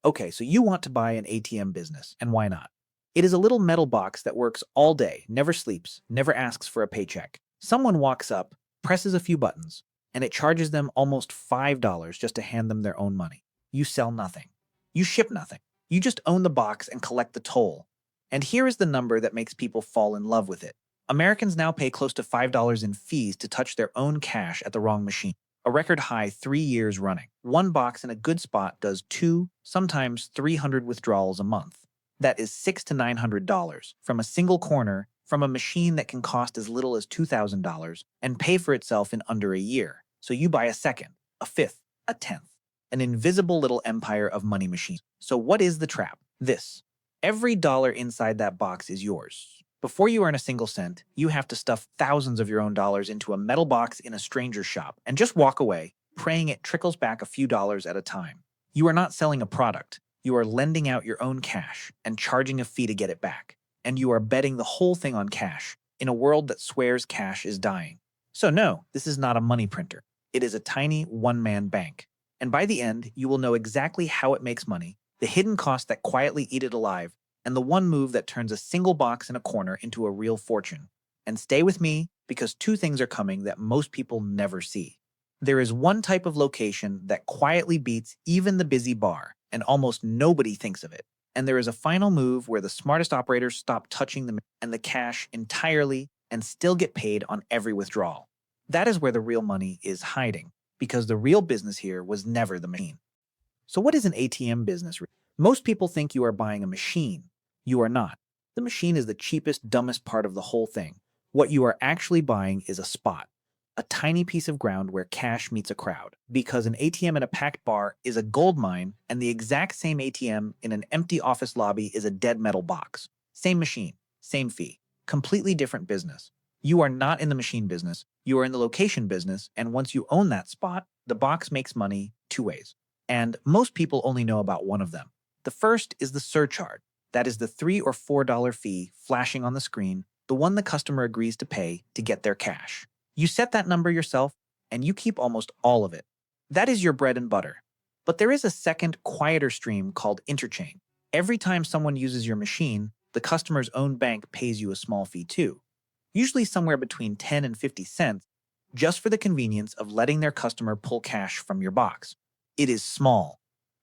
Okay, so you want to buy an ATM business, and why not? It is a little metal box that works all day, never sleeps, never asks for a paycheck. Someone walks up, presses a few buttons, and it charges them almost $5 just to hand them their own money. You sell nothing. You ship nothing. You just own the box and collect the toll. And here is the number that makes people fall in love with it. Americans now pay close to $5 in fees to touch their own cash at the wrong machine. A record high 3 years running. One box in a good spot does 2, sometimes 300 withdrawals a month. That is $600 to $900 from a single corner from a machine that can cost as little as $2,000 and pay for itself in under a year. So you buy a second, a fifth, a tenth. An invisible little empire of money machines. So what is the trap? This. Every dollar inside that box is yours. Before you earn a single cent, you have to stuff thousands of your own dollars into a metal box in a stranger's shop and just walk away, praying it trickles back a few dollars at a time. You are not selling a product. You are lending out your own cash and charging a fee to get it back. And you are betting the whole thing on cash in a world that swears cash is dying. So no, this is not a money printer. It is a tiny one-man bank. And by the end, you will know exactly how it makes money, the hidden costs that quietly eat it alive, and the one move that turns a single box in a corner into a real fortune. And stay with me, because two things are coming that most people never see. There is one type of location that quietly beats even the busy bar, and almost nobody thinks of it. And there is a final move where the smartest operators stop touching the cash entirely and still get paid on every withdrawal. That is where the real money is hiding, because the real business here was never the machine. So what is an ATM business? Most people think you are buying a machine. You are not. The machine is the cheapest, dumbest part of the whole thing. What you are actually buying is a spot, a tiny piece of ground where cash meets a crowd, because an ATM in a packed bar is a gold mine and the exact same ATM in an empty office lobby is a dead metal box. Same machine, same fee, completely different business. You are not in the machine business, you are in the location business, and once you own that spot, the box makes money two ways. And most people only know about one of them. The first is the surcharge. That is the $3 or $4 fee flashing on the screen, the one the customer agrees to pay to get their cash. You set that number yourself, and you keep almost all of it. That is your bread and butter. But there is a second, quieter stream called interchange. Every time someone uses your machine, the customer's own bank pays you a small fee too, usually somewhere between 10 and 50 cents, just for the convenience of letting their customer pull cash from your box. It is small,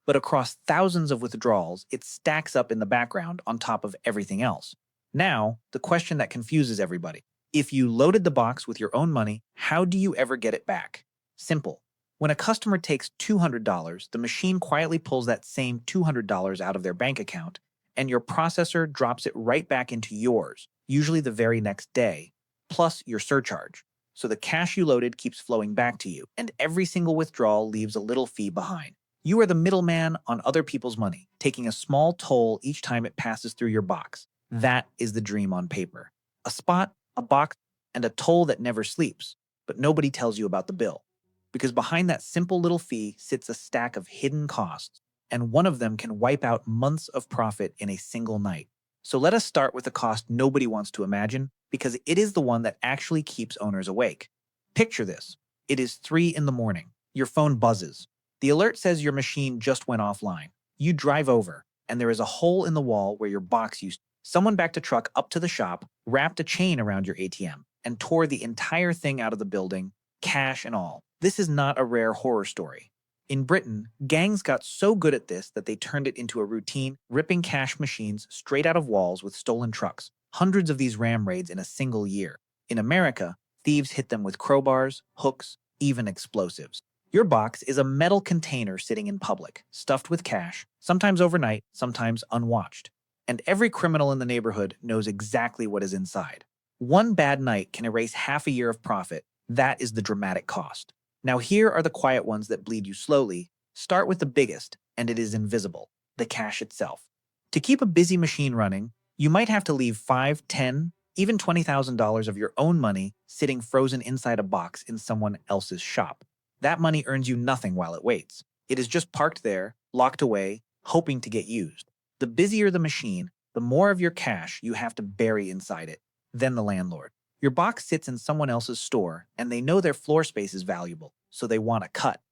but across thousands of withdrawals, it stacks up in the background on top of everything else. Now, the question that confuses everybody. If you loaded the box with your own money, how do you ever get it back? Simple. When a customer takes $200, the machine quietly pulls that same $200 out of their bank account, and your processor drops it right back into yours, usually the very next day, plus your surcharge. So the cash you loaded keeps flowing back to you, and every single withdrawal leaves a little fee behind. You are the middleman on other people's money, taking a small toll each time it passes through your box. That is the dream on paper. A spot, a box, and a toll that never sleeps, but nobody tells you about the bill. Because behind that simple little fee sits a stack of hidden costs, and one of them can wipe out months of profit in a single night. So let us start with a cost nobody wants to imagine, because it is the one that actually keeps owners awake. Picture this. It is 3 in the morning. Your phone buzzes. The alert says your machine just went offline. You drive over, and there is a hole in the wall where your box used to. Someone backed a truck up to the shop, wrapped a chain around your ATM, and tore the entire thing out of the building, cash and all. This is not a rare horror story. In Britain, gangs got so good at this that they turned it into a routine, ripping cash machines straight out of walls with stolen trucks. Hundreds of these ram raids in a single year. In America, thieves hit them with crowbars, hooks, even explosives. Your box is a metal container sitting in public, stuffed with cash, sometimes overnight, sometimes unwatched. And every criminal in the neighborhood knows exactly what is inside. One bad night can erase half a year of profit. That is the dramatic cost. Now here are the quiet ones that bleed you slowly. Start with the biggest, and it is invisible, the cash itself. To keep a busy machine running, you might have to leave $5, $10, even $20,000 of your own money sitting frozen inside a box in someone else's shop. That money earns you nothing while it waits. It is just parked there, locked away, hoping to get used. The busier the machine, the more of your cash you have to bury inside it. Then the landlord. Your box sits in someone else's store, and they know their floor space is valuable, so they want a cut.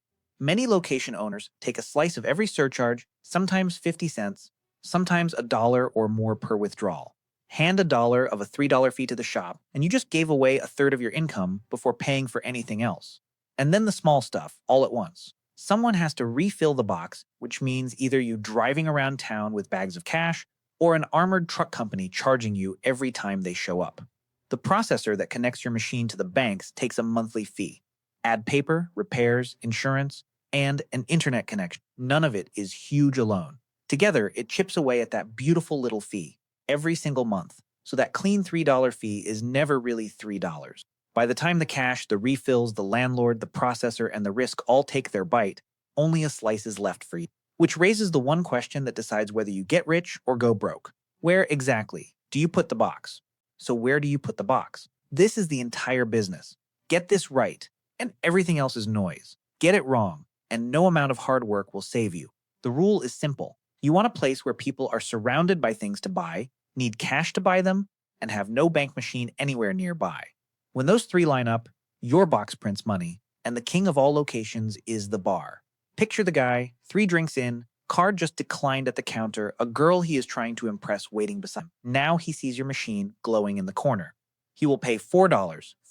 Many location owners take a slice of every surcharge, sometimes 50 cents, sometimes $1 or more per withdrawal. Hand $1 of a $3 fee to the shop, and you just gave away a third of your income before paying for anything else. And then the small stuff, all at once. Someone has to refill the box, which means either you driving around town with bags of cash or an armored truck company charging you every time they show up. The processor that connects your machine to the banks takes a monthly fee. Add paper, repairs, insurance, and an internet connection. None of it is huge alone. Together, it chips away at that beautiful little fee every single month, so that clean $3 fee is never really $3. By the time the cash, the refills, the landlord, the processor, and the risk all take their bite, only a slice is left for you. Which raises the one question that decides whether you get rich or go broke. Where exactly do you put the box? So where do you put the box? This is the entire business. Get this right, and everything else is noise. Get it wrong, and no amount of hard work will save you. The rule is simple. You want a place where people are surrounded by things to buy, need cash to buy them, and have no bank machine anywhere nearby. When those three line up, your box prints money, and the king of all locations is the bar. Picture the guy, 3 drinks in, card just declined at the counter, a girl he is trying to impress waiting beside him. Now he sees your machine glowing in the corner. He will pay $4,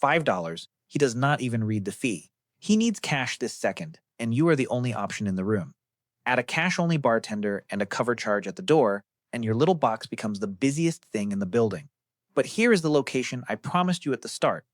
$5, he does not even read the fee. He needs cash this second, and you are the only option in the room. Add a cash-only bartender and a cover charge at the door, and your little box becomes the busiest thing in the building. But here is the location I promised you at the start,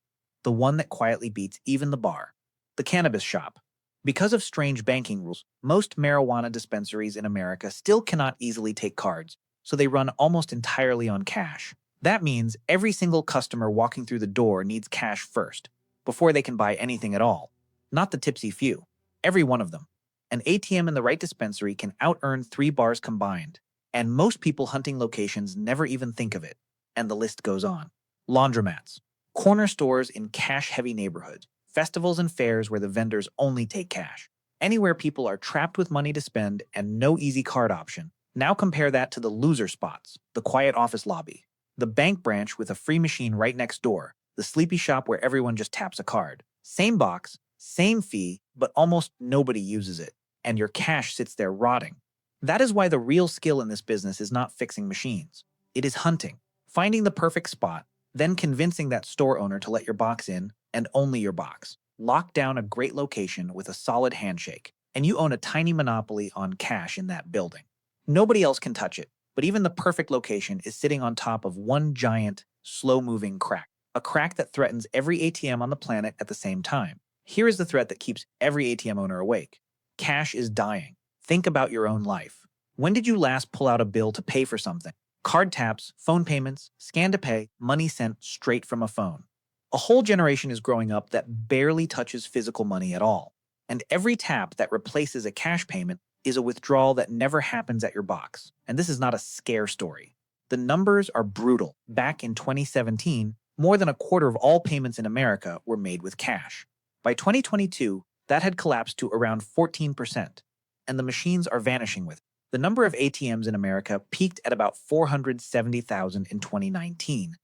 the one that quietly beats even the bar, the cannabis shop. Because of strange banking rules, most marijuana dispensaries in America still cannot easily take cards, so they run almost entirely on cash. That means every single customer walking through the door needs cash first, before they can buy anything at all. Not the tipsy few. Every one of them. An ATM in the right dispensary can out-earn 3 bars combined, and most people hunting locations never even think of it. And the list goes on. Laundromats. Corner stores in cash-heavy neighborhoods. Festivals and fairs where the vendors only take cash. Anywhere people are trapped with money to spend and no easy card option. Now compare that to the loser spots, the quiet office lobby, the bank branch with a free machine right next door, the sleepy shop where everyone just taps a card. Same box, same fee, but almost nobody uses it, and your cash sits there rotting. That is why the real skill in this business is not fixing machines. It is hunting, finding the perfect spot, then convincing that store owner to let your box in, and only your box. Lock down a great location with a solid handshake, and you own a tiny monopoly on cash in that building. Nobody else can touch it, but even the perfect location is sitting on top of one giant, slow-moving crack. A crack that threatens every ATM on the planet at the same time. Here is the threat that keeps every ATM owner awake. Cash is dying. Think about your own life. When did you last pull out a bill to pay for something? Card taps, phone payments, scan to pay, money sent straight from a phone. A whole generation is growing up that barely touches physical money at all. And every tap that replaces a cash payment is a withdrawal that never happens at your box. And this is not a scare story. The numbers are brutal. Back in 2017, more than a quarter of all payments in America were made with cash. By 2022, that had collapsed to around 14%, and the machines are vanishing with it. The number of ATMs in America peaked at about 470,000 in 2019,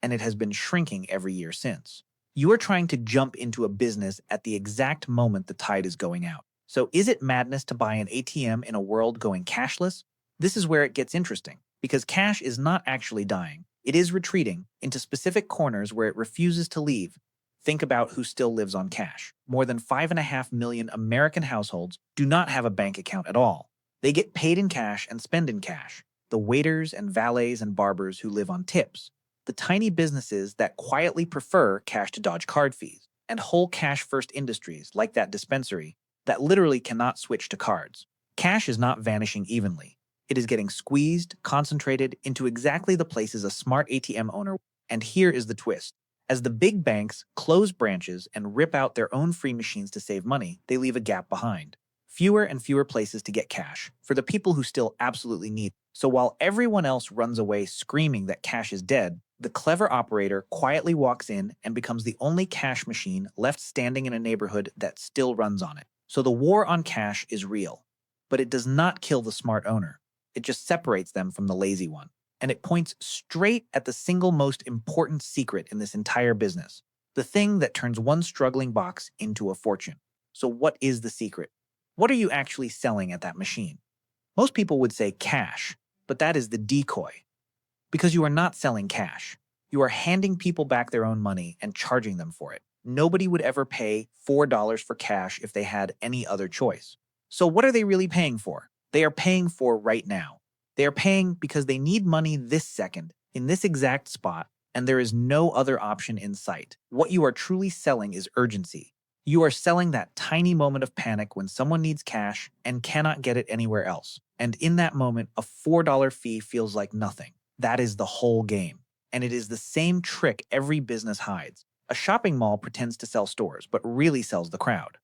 and it has been shrinking every year since. You are trying to jump into a business at the exact moment the tide is going out. So is it madness to buy an ATM in a world going cashless? This is where it gets interesting, because cash is not actually dying. It is retreating into specific corners where it refuses to leave. Think about who still lives on cash. More than 5.5 million American households do not have a bank account at all. They get paid in cash and spend in cash. The waiters and valets and barbers who live on tips. The tiny businesses that quietly prefer cash to dodge card fees. And whole cash-first industries, like that dispensary, that literally cannot switch to cards. Cash is not vanishing evenly. It is getting squeezed, concentrated into exactly the places a smart ATM owner. And here is the twist. As the big banks close branches and rip out their own free machines to save money, they leave a gap behind. Fewer and fewer places to get cash for the people who still absolutely need it. So while everyone else runs away screaming that cash is dead, the clever operator quietly walks in and becomes the only cash machine left standing in a neighborhood that still runs on it. So the war on cash is real, but it does not kill the smart owner. It just separates them from the lazy one. And it points straight at the single most important secret in this entire business, the thing that turns one struggling box into a fortune. So what is the secret? What are you actually selling at that machine? Most people would say cash, but that is the decoy. Because you are not selling cash. You are handing people back their own money and charging them for it. Nobody would ever pay $4 for cash if they had any other choice. So what are they really paying for? They are paying for right now. They are paying because they need money this second, in this exact spot, and there is no other option in sight. What you are truly selling is urgency. You are selling that tiny moment of panic when someone needs cash and cannot get it anywhere else. And in that moment, a $4 fee feels like nothing. That is the whole game. And it is the same trick every business hides. A shopping mall pretends to sell stores, but really sells the crowd.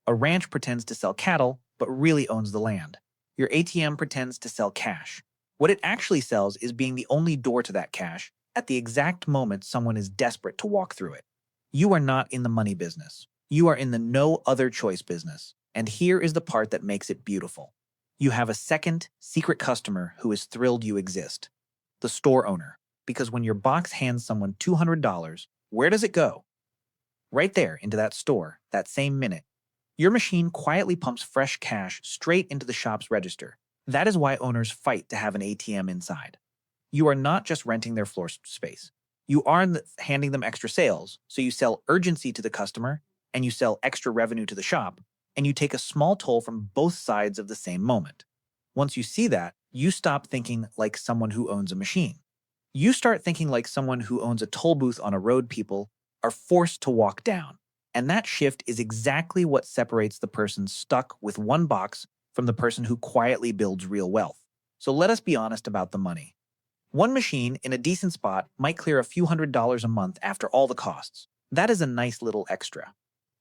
A ranch pretends to sell cattle, but really owns the land. Your ATM pretends to sell cash. What it actually sells is being the only door to that cash at the exact moment someone is desperate to walk through it. You are not in the money business. You are in the no other choice business. And here is the part that makes it beautiful. You have a second, secret customer who is thrilled you exist. The store owner. Because when your box hands someone $200, where does it go? Right there into that store, that same minute. Your machine quietly pumps fresh cash straight into the shop's register. That is why owners fight to have an ATM inside. You are not just renting their floor space. You are handing them extra sales, so you sell urgency to the customer, and you sell extra revenue to the shop, and you take a small toll from both sides of the same moment. Once you see that, you stop thinking like someone who owns a machine. You start thinking like someone who owns a toll booth on a road people are forced to walk down. And that shift is exactly what separates the person stuck with one box from the person who quietly builds real wealth. So let us be honest about the money. One machine in a decent spot might clear a few $100s a month after all the costs. That is a nice little extra.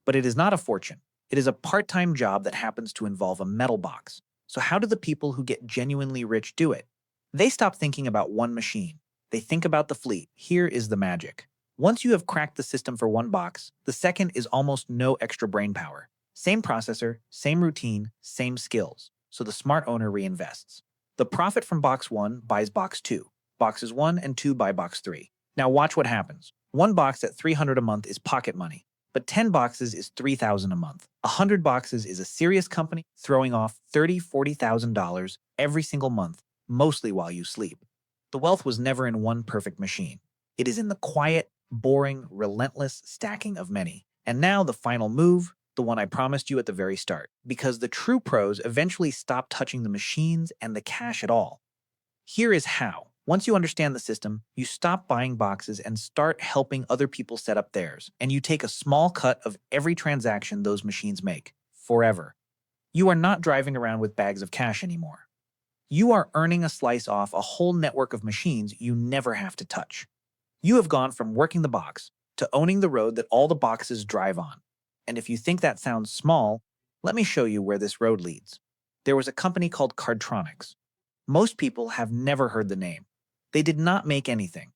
But it is not a fortune. It is a part-time job that happens to involve a metal box. So how do the people who get genuinely rich do it? They stop thinking about one machine. They think about the fleet. Here is the magic. Once you have cracked the system for one box, the second is almost no extra brain power. Same processor, same routine, same skills. So the smart owner reinvests. The profit from box 1 buys box 2. Boxes 1 and 2 buy box 3. Now watch what happens. One box at $300 a month is pocket money, but 10 boxes is $3,000 a month. 100 boxes is a serious company throwing off $30,000, $40,000 every single month, mostly while you sleep. The wealth was never in one perfect machine. It is in the quiet, boring, relentless stacking of many. And now the final move, the one I promised you at the very start, because the true pros eventually stop touching the machines and the cash at all. Here is how. Once you understand the system, you stop buying boxes and start helping other people set up theirs, and you take a small cut of every transaction those machines make, forever. You are not driving around with bags of cash anymore. You are earning a slice off a whole network of machines you never have to touch. You have gone from working the box to owning the road that all the boxes drive on. And if you think that sounds small, let me show you where this road leads. There was a company called Cardtronics. Most people have never heard the name. They did not make anything.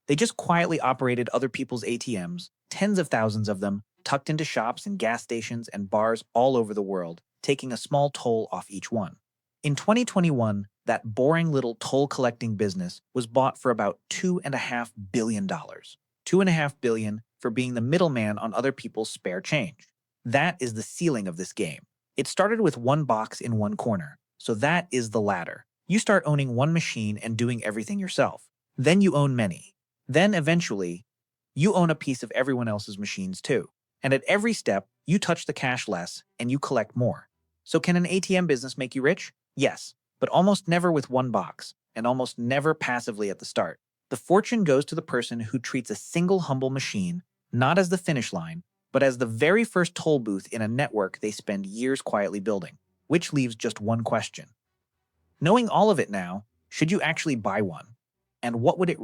They just quietly operated other people's ATMs, tens of thousands of them, tucked into shops and gas stations and bars all over the world, taking a small toll off each one. In 2021, that boring little toll-collecting business was bought for about $2.5 billion. $2.5 billion for being the middleman on other people's spare change. That is the ceiling of this game. It started with one box in one corner, so that is the ladder. You start owning one machine and doing everything yourself. Then you own many. Then, eventually, you own a piece of everyone else's machines too. And at every step, you touch the cash less and you collect more. So can an ATM business make you rich? Yes, but almost never with one box, and almost never passively at the start. The fortune goes to the person who treats a single humble machine not as the finish line, but as the very first toll booth in a network they spend years quietly building. Which leaves just one question. Knowing all of it now, should you actually buy one? And what would it